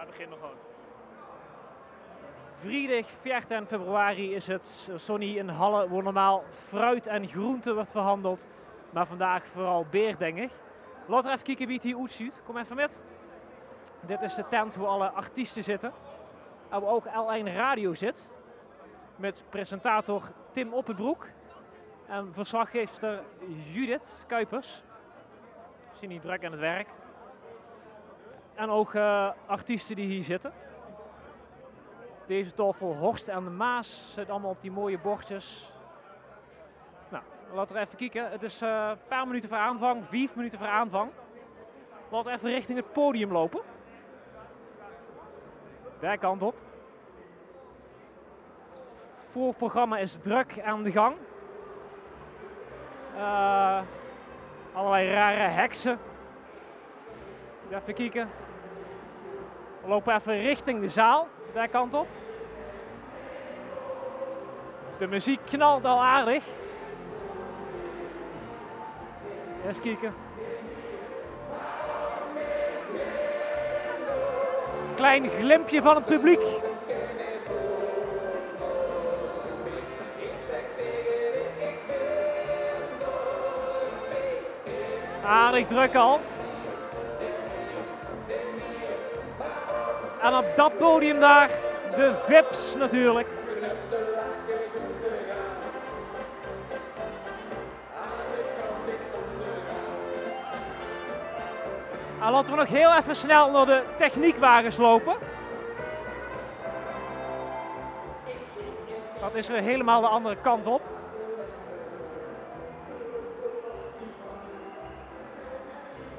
we beginnen gewoon. Vrijdag 14 februari is het zo niet in Halle, waar normaal fruit en groente wordt verhandeld. Maar vandaag vooral beer, denk ik. Laten we even kijken wie het hier uitziet. Kom even met. Dit is de tent waar alle artiesten zitten. En waar ook L1 Radio zit. Met presentator Tim Oppenbroek. En verslaggeefster Judith Kuipers. Ik zie niet druk aan het werk. En ook artiesten die hier zitten. Deze tafel Horst en de Maas zit allemaal op die mooie bordjes. Nou, laten we even kijken. Het is een paar minuten voor aanvang, 4 minuten voor aanvang. Laten we even richting het podium lopen. Daar kant op. Het voorprogramma is druk aan de gang. Allerlei rare heksen. Dus even kijken. We lopen even richting de zaal. Daar kant op. De muziek knalt al aardig. Eens kijken. Klein glimpje van het publiek. Aardig druk al. En op dat podium daar de VIP's natuurlijk. En laten we nog heel even snel naar de techniekwagens lopen. Dat is weer helemaal de andere kant op.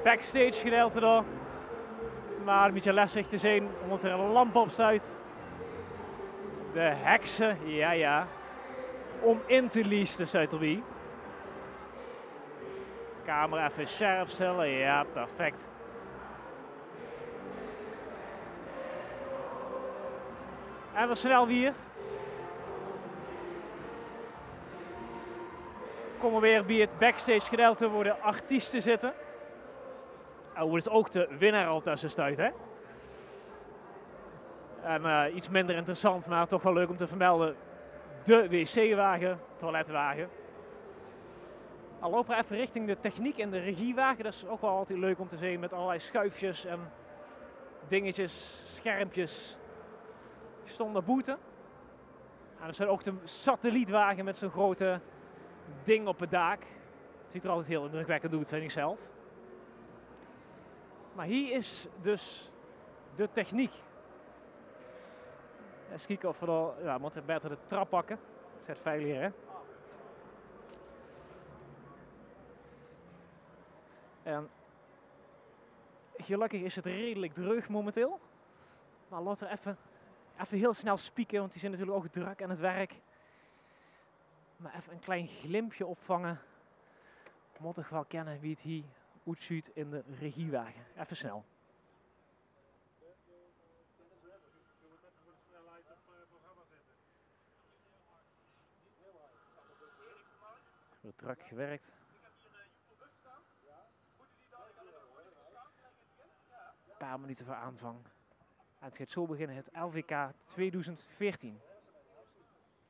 Backstage gedeelte daar. Maar een beetje lastig te zien omdat er een lamp op staat. De heksen, ja. Om in te leasen staat erbij. Camera even scherp stellen, ja, perfect. En we snel weer. Komen we weer bij het backstage gedeelte waar de artiesten zitten. Oh, het is ook de winnaar al tussen stuit, hè? En iets minder interessant, maar toch wel leuk om te vermelden. De wc-wagen, toiletwagen. Al lopen we even richting de techniek en de regiewagen. Dat is ook wel altijd leuk om te zien met allerlei schuifjes en dingetjes, schermpjes. Die stonden boeten. En er staat ook de satellietwagen met zo'n grote ding op het dak. Ziet er altijd heel indrukwekkend uit, vind ik zelf. Maar hier is dus de techniek. Eens kijken of we er, ja, we moeten beter de trap pakken. Zet veiliger, hè. En gelukkig is het redelijk dreug momenteel. Maar laten we even heel snel spieken, want die zijn natuurlijk ook druk aan het werk. Maar even een klein glimpje opvangen. Moet toch wel kennen wie het hier uitziet in de regiewagen. Even snel. Wordt druk gewerkt. Een paar minuten voor aanvang. En het gaat zo beginnen, het LVK 2014.